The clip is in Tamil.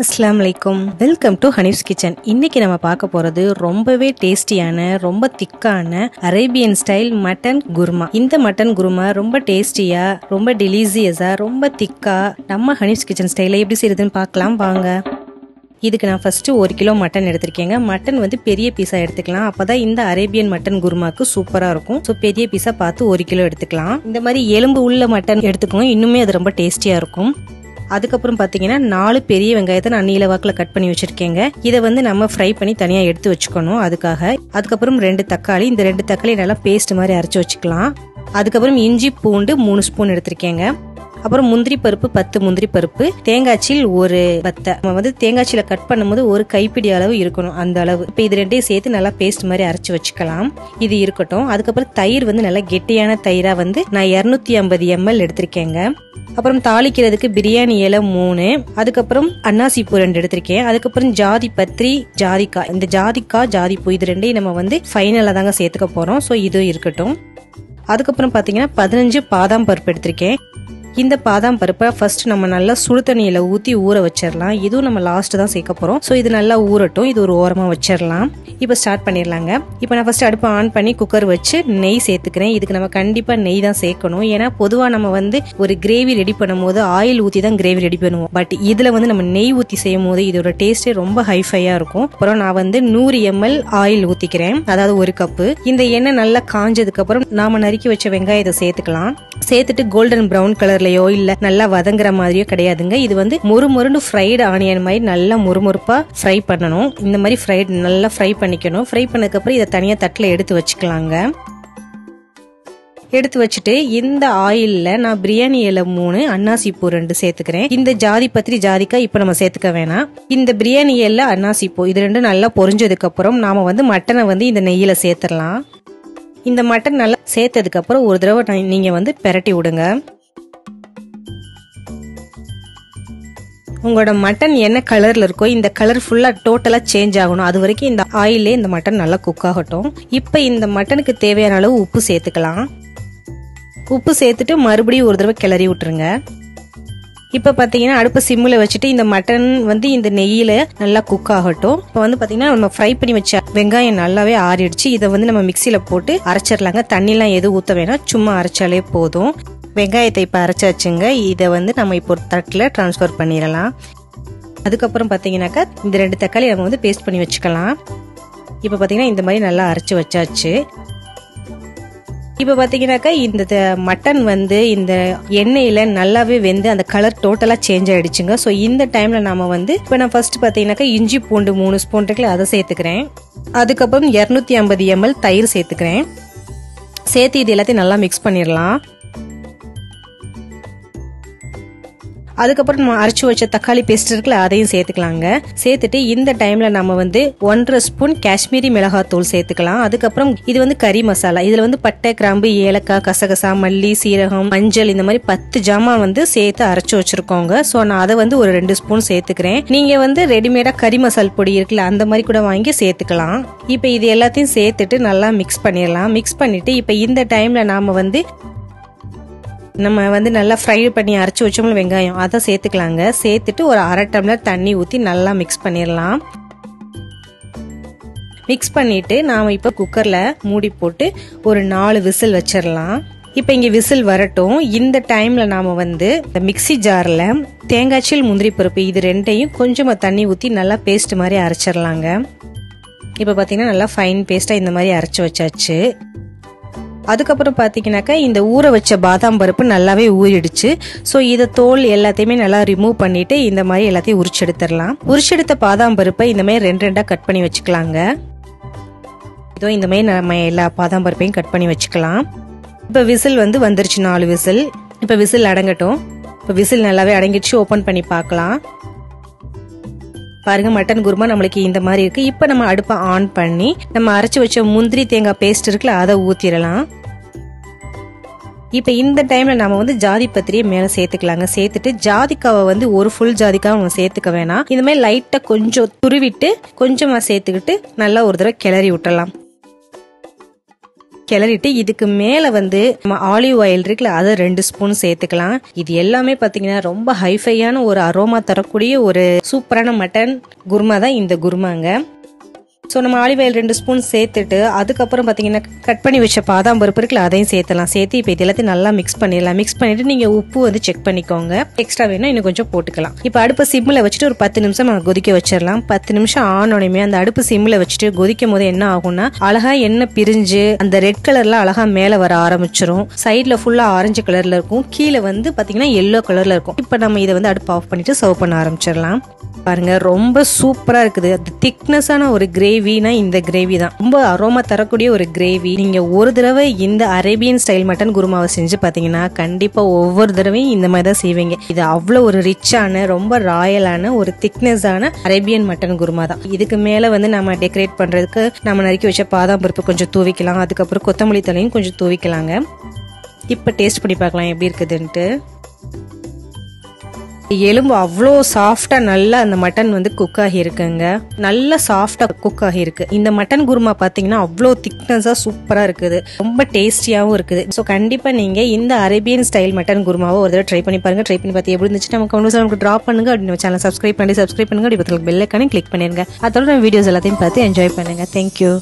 Assalamualaikum. Welcome to HANIF'S Kitchen. இன்னைக்கு நம்ம பார்க்க போறது ரொம்பவே டேஸ்டியான, ரொம்ப திக்கான அரேபியன் ஸ்டைல் மட்டன் குருமா. இந்த மட்டன் குருமா ரொம்ப டேஸ்டியா, ரொம்ப டெலிஷியஸா, ரொம்ப திக்கா நம்ம HANIF'S Kitchen ஸ்டைல்ல எப்படி செய்யறதுன்னு பார்க்கலாம் வாங்க. இதுக்கு நான் ஃபர்ஸ்ட் 1 கிலோ மட்டன் எடுத்திருக்கேங்க. மட்டன் வந்து பெரிய பீஸா எடுத்துக்கலாம். அப்பதான் இந்த அரேபியன் மட்டன் குருமாக்கு சூப்பரா இருக்கும். ஸோ பெரிய பீஸா பார்த்து 1 கிலோ எடுத்துக்கலாம். இந்த மாதிரி எலும்பு உள்ள மட்டன் எடுத்துக்கோங்க, இன்னுமே அது ரொம்ப டேஸ்டியா இருக்கும். அதுக்கப்புறம் பார்த்தீங்கன்னா 4 பெரிய வெங்காயத்தை நான் நீல வாக்கில் கட் பண்ணி வச்சிருக்கேங்க. இதை வந்து நம்ம ஃப்ரை பண்ணி தனியாக எடுத்து வச்சுக்கணும். அதுக்கப்புறம் 2 தக்காளி, இந்த 2 தக்காளி நல்லா பேஸ்ட் மாதிரி அரைச்சி வச்சுக்கலாம். அதுக்கப்புறம் இஞ்சி பூண்டு 3 ஸ்பூன் எடுத்திருக்கேங்க. அப்புறம் முந்திரி பருப்பு 10 முந்திரி பருப்பு, தேங்காய்ச்சீல் 1 பத்தை. நம்ம வந்து தேங்காய்ச்சீல கட் பண்ணும்போது 1 கைப்பிடி அளவு இருக்கணும், அந்த அளவு. இப்போ இது 2ஐயும் சேர்த்து நல்லா பேஸ்ட் மாதிரி அரைச்சி வச்சுக்கலாம். இது இருக்கட்டும். அதுக்கப்புறம் தயிர் வந்து நல்லா கெட்டியான தயிரா வந்து நான் 250 ml எடுத்திருக்கேங்க. அப்புறம் தாளிக்கிறதுக்கு பிரியாணி இலை 3, அதுக்கப்புறம் அன்னாசி பூ 2 எடுத்திருக்கேன். அதுக்கப்புறம் ஜாதி பத்திரி, ஜாதிக்காய். இந்த ஜாதிப்பூ இது 2ஐயும் நம்ம வந்து ஃபைனலா தாங்க சேர்த்துக்க போறோம். ஸோ இது இருக்கட்டும். அதுக்கப்புறம் பாத்தீங்கன்னா 15 பாதாம் பருப்பு எடுத்திருக்கேன். இந்த பாதாம் பருப்பை ஃபர்ஸ்ட் நம்ம நல்லா சுடு தண்ணியில ஊத்தி ஊற வச்சிடலாம். இதுவும் நம்ம லாஸ்ட் தான் சேர்க்க போறோம். ஸோ இது நல்லா ஊறட்டும். இது ஒரு ஓரமா வச்சிடலாம். இப்போ ஸ்டார்ட் பண்ணிடலாங்க. இப்போ நான் ஃபர்ஸ்ட் அடுப்பை ஆன் பண்ணி குக்கர் வச்சு நெய் சேர்த்துக்கிறேன். இதுக்கு நம்ம கண்டிப்பா நெய் தான் சேர்க்கணும். ஏன்னா பொதுவா நம்ம வந்து ஒரு கிரேவி ரெடி பண்ணும் போது ஆயில் ஊத்தி தான் கிரேவி ரெடி பண்ணுவோம். பட் இதுல வந்து நம்ம நெய் ஊத்தி செய்யும் போது இதோட டேஸ்டே ரொம்ப ஹைஃபையா இருக்கும். அப்புறம் நான் வந்து 100 ml ஆயில் ஊத்திக்கிறேன், அதாவது 1 கப்பு. இந்த எண்ணெய் நல்லா காஞ்சதுக்கு அப்புறம் நாம நறுக்கி வச்ச வெங்காயத்தை சேர்த்துக்கலாம். சேர்த்துட்டு கோல்டன் பிரவுன் கலர்லயோ இல்ல நல்லா வதங்குற மாதிரியோ கிடையாதுங்க. இது வந்து மொறுமொறுன்னு ஃப்ரைடு ஆனியன் மாதிரி நல்லா மொறுமொறுப்பா ஃப்ரை பண்ணணும். இந்த மாதிரி நல்லா ஃப்ரை பண்ணிக்கணும். ஃப்ரை பண்ணதுக்கு அப்புறம் இதை தனியா தட்டுல எடுத்து வச்சுக்கலாங்க. எடுத்து வச்சுட்டு இந்த ஆயில்ல நான் பிரியாணி இலை 3, அன்னாசி பூ 2 சேர்த்துக்கிறேன். இந்த ஜாதி பத்திரி, ஜாதிக்காய் இப்ப நம்ம சேர்த்துக்க வேணாம். இந்த பிரியாணி இலை, அன்னாசி பூ இது 2 நல்லா பொரிஞ்சதுக்கு அப்புறம் நாம வந்து மட்டனை வந்து இந்த நெய்யில சேர்த்துடலாம். இந்த மட்டன் நல்லா சேர்த்ததுக்கு அப்புறம் ஒரு தடவை நீங்க வந்து பெரட்டி விடுங்க. உங்களோட மட்டன் என்ன கலர்ல இருக்கோ இந்த கலர் ஃபுல்லா டோட்டலா சேஞ்ச் ஆகணும். அது வரைக்கும் இந்த ஆயிலே இந்த மட்டன் நல்லா குக் ஆகட்டும். இப்ப இந்த மட்டனுக்கு தேவையான அளவு உப்பு சேர்த்துக்கலாம். உப்பு சேர்த்துட்டு மறுபடியும் ஒரு தடவை கிளறி விட்டுருங்க. இப்ப பாத்தீங்கன்னா அடுப்பை சிம்ல வச்சுட்டு இந்த மட்டன் வந்து இந்த நெய்யில நல்லா குக் ஆகட்டும். இப்ப வந்து பாத்தீங்கன்னா நம்ம ஃப்ரை பண்ணி வச்ச வெங்காயம் நல்லாவே ஆறிடுச்சு. இதை வந்து நம்ம மிக்சியில போட்டு அரைச்சிடலாங்க. தண்ணி எல்லாம் எதுவும் ஊத்த வேணாம், சும்மா அரைச்சாலே போதும். வெங்காயத்தை இப்ப அரைச்சாச்சுங்க. இதை வந்து நம்ம இப்போ ஒரு தட்டுல டிரான்ஸ்ஃபர் பண்ணிடலாம். அதுக்கப்புறம் பாத்தீங்கன்னாக்கா இந்த 2 தக்காளி நம்ம வந்து பேஸ்ட் பண்ணி வச்சுக்கலாம். இப்ப பாத்தீங்கன்னா இந்த மாதிரி நல்லா அரைச்சு வச்சாச்சு. இப்ப பாத்தீங்கன்னாக்கா இந்த மட்டன் வந்து இந்த எண்ணெயில நல்லாவே வெந்து அந்த கலர் டோட்டலா சேஞ்ச் ஆயிடுச்சுங்க. சோ இந்த டைம்ல நாம வந்து இப்ப நான் ஃபர்ஸ்ட் பாத்தீங்கன்னாக்கா இஞ்சி பூண்டு 3 ஸ்பூன் இருக்குல்ல, அதை சேர்த்துக்கிறேன். அதுக்கப்புறம் 250 ml தயிர் சேர்த்துக்கிறேன். சேர்த்து இது எல்லாத்தையும் நல்லா மிக்ஸ் பண்ணிடலாம். அதுக்கப்புறம் நம்ம அரைச்சு வச்ச தக்காளி பேஸ்ட் இருக்குல்ல, அதையும் சேர்த்துக்கலாங்க. சேர்த்துட்டு இந்த டைம்ல நம்ம வந்து 1.5 ஸ்பூன் காஷ்மீரி மிளகாத்தூள் சேர்த்துக்கலாம். அதுக்கப்புறம் இது வந்து கறி மசாலா. இதுல வந்து பட்டை, கிராம்பு, ஏலக்காய், கசகசா, மல்லி, சீரகம், மஞ்சள் இந்த மாதிரி 10 ஜாமான் வந்து சேர்த்து அரைச்சு வச்சிருக்கோங்க. சோ நான் அதை வந்து ஒரு 2 ஸ்பூன் சேர்த்துக்கிறேன். நீங்க வந்து ரெடிமேடா கறி மசால் பொடி இருக்குல்ல, அந்த மாதிரி கூட வாங்கி சேர்த்துக்கலாம். இப்ப இது எல்லாத்தையும் சேர்த்துட்டு நல்லா மிக்ஸ் பண்ணிடலாம். மிக்ஸ் பண்ணிட்டு இப்ப இந்த டைம்ல நாம வந்து நம்ம வந்து நல்லா ஃப்ரை பண்ணி அரைச்சு வச்சோம்ல வெங்காயம், அதை சேர்த்துக்கலாங்க. சேர்த்துட்டு ஒரு 1/2 டம்ளர் தண்ணி ஊத்தி நல்லா மிக்ஸ் பண்ணிடலாம். மிக்ஸ் பண்ணிட்டு நாம இப்ப குக்கர்ல மூடி போட்டு ஒரு 4 விசில் வச்சிடலாம். இப்ப இங்க விசில் வரட்டும். இந்த டைம்ல நாம வந்து இந்த மிக்ஸி ஜார்ல தேங்காய்ச்சீல், முந்திரி பருப்பு இது 2ஐயும் கொஞ்சமா தண்ணி ஊத்தி நல்லா பேஸ்ட் மாதிரி அரைச்சிடலாங்க. இப்ப பாத்தீங்கன்னா நல்லா ஃபைன் பேஸ்டா இந்த மாதிரி அரைச்சு வச்சாச்சு. அதுக்கப்புறம் பாத்தீங்கன்னாக்கா இந்த ஊற வச்ச பாதாம் பருப்பு நல்லாவே ஊறிடுச்சு. சோ இத தோல் எல்லாத்தையுமே நல்லா ரிமூவ் பண்ணிட்டு இந்த மாதிரி எல்லாத்தையும் உரிச்செடுத்துடலாம். உரிச்செடுத்த பாதாம் பருப்பை இந்த மாதிரி 2 கட் பண்ணி வச்சுக்கலாங்க. இதோ இந்த மாதிரி நம்ம எல்லா பாதாம் பருப்பையும் கட் பண்ணி வச்சுக்கலாம். இப்ப விசில் வந்து வந்துருச்சு, 4 விசில். இப்ப விசில் அடங்கட்டும். இப்ப விசில் நல்லாவே அடங்கிடுச்சு. ஓபன் பண்ணி பார்க்கலாம். பாருங்க, மட்டன் குருமா நம்மளுக்கு இந்த மாதிரி இருக்கு. இப்ப நம்ம அடுப்பை ஆன் பண்ணி நம்ம அரைச்சு வச்ச முந்திரி தேங்காய் பேஸ்ட் இருக்குல்ல, அதை ஊத்திடலாம். இப்ப இந்த டைம்ல நாம வந்து ஜாதி பத்திரியை மேல சேர்த்துக்கலாங்க. சேர்த்துட்டு ஜாதிக்காவை வந்து ஒரு ஃபுல் ஜாதிக்காவை நம்ம சேர்த்துக்க வேணாம். இந்த மாதிரி லைட்டா கொஞ்சம் துருவிட்டு கொஞ்சமா சேர்த்துக்கிட்டு நல்லா ஒரு தடவை கிளறி விட்டுறலாம். கிளறிட்டு இதுக்கு மேல வந்து நம்ம ஆலிவ் ஆயில் இருக்குல்ல அதை 2 ஸ்பூன் சேர்த்துக்கலாம். இது எல்லாமே பாத்தீங்கன்னா ரொம்ப ஹைஃபையான ஒரு அரோமா தரக்கூடிய ஒரு சூப்பரான மட்டன் குருமா தான் இந்த குருமாங்க. ஸோ நம்ம ஆலிவ் ஆயில் 2 ஸ்பூன் சேர்த்துட்டு அதுக்கப்புறம் பார்த்தீங்கன்னா கட் பண்ணி வச்ச பாதாம் பருப்பு இருக்குல்ல அதையும் சேர்த்துலாம். சேர்த்து இப்போ இது எல்லாத்தையும் நல்லா மிக்ஸ் பண்ணிடலாம். மிக்ஸ் பண்ணிட்டு நீங்கள் உப்பு வந்து செக் பண்ணிக்கோங்க. எக்ஸ்ட்ரா வேணும் இன்னும் கொஞ்சம் போட்டுக்கலாம். இப்போ அடுப்பு சிம்மில் வச்சுட்டு ஒரு 10 நிமிஷம் நம்ம கொதிக்க வச்சிடலாம். 10 நிமிஷம் ஆனோடனே அந்த அடுப்பு சிம்மில் வச்சுட்டு கொதிக்கும் போது என்ன ஆகும்னா அழகா எண்ணெய் பிரிஞ்சு அந்த ரெட் கலர்ல அழகா மேலே வர ஆரம்பிச்சிரும். சைட்ல ஃபுல்லா ஆரஞ்சு கலர்ல இருக்கும், கீழே வந்து பார்த்தீங்கன்னா எல்லோ கலர்ல இருக்கும். இப்போ நம்ம இதை வந்து அடுப்பு ஆஃப் பண்ணிட்டு சர்வ் பண்ண ஆரம்பிச்சிடலாம். பாருங்க ரொம்ப சூப்பரா இருக்குது. அது திக்னஸான ஒரு கிரேவினா இந்த கிரேவி தான். ரொம்ப அரோமா தரக்கூடிய ஒரு கிரேவி. நீங்க ஒரு தடவை இந்த அரேபியன் ஸ்டைல் மட்டன் குருமாவை செஞ்சு பாத்தீங்கன்னா கண்டிப்பா ஒவ்வொரு தடவையும் இந்த மாதிரி தான் செய்வீங்க. இது அவ்வளவு ஒரு ரிச்சான ரொம்ப ராயலான ஒரு திக்னஸான அரேபியன் மட்டன் குருமா தான். இதுக்கு மேல வந்து நம்ம டெக்கரேட் பண்றதுக்கு நம்ம நறுக்கி வச்ச பாதாம் பருப்பு கொஞ்சம் தூவிக்கலாம். அதுக்கப்புறம் கொத்தமல்லி தலையும் கொஞ்சம் தூவிக்கலாங்க. இப்ப டேஸ்ட் பண்ணி பார்க்கலாம் எப்படி இருக்குதுன்ட்டு. எலும்பு அவ்வளோ சாஃப்டா நல்லா அந்த மட்டன் வந்து குக் ஆகி இருக்குங்க. நல்லா சாஃப்டா குக் ஆகி இருக்கு. இந்த மட்டன் குருமா பாத்தீங்கன்னா அவ்வளோ திக்னஸா சூப்பரா இருக்குது. ரொம்ப டேஸ்டியாவும் இருக்குது. ஸோ கண்டிப்பா நீங்க இந்த அரேபியன் ஸ்டைல் மட்டன் குருமாவை ஒரு தடவை ட்ரை பண்ணி பாருங்க. ட்ரை பண்ணி பார்த்து எப்படி இருந்துச்சு நம்ம கமெண்ட்ஸ் டிராப் பண்ணுங்க. அப்படி சேனல் சப்ஸ்கிரைப் பண்ணுங்க. அப்படி பக்கத்துல பெல் ஐகானை கிளிக் பண்ணிருங்க. அதோட வீடியோஸ் எல்லாத்தையும் பார்த்து என்ஜாய் பண்ணுங்க. தேங்க்யூ.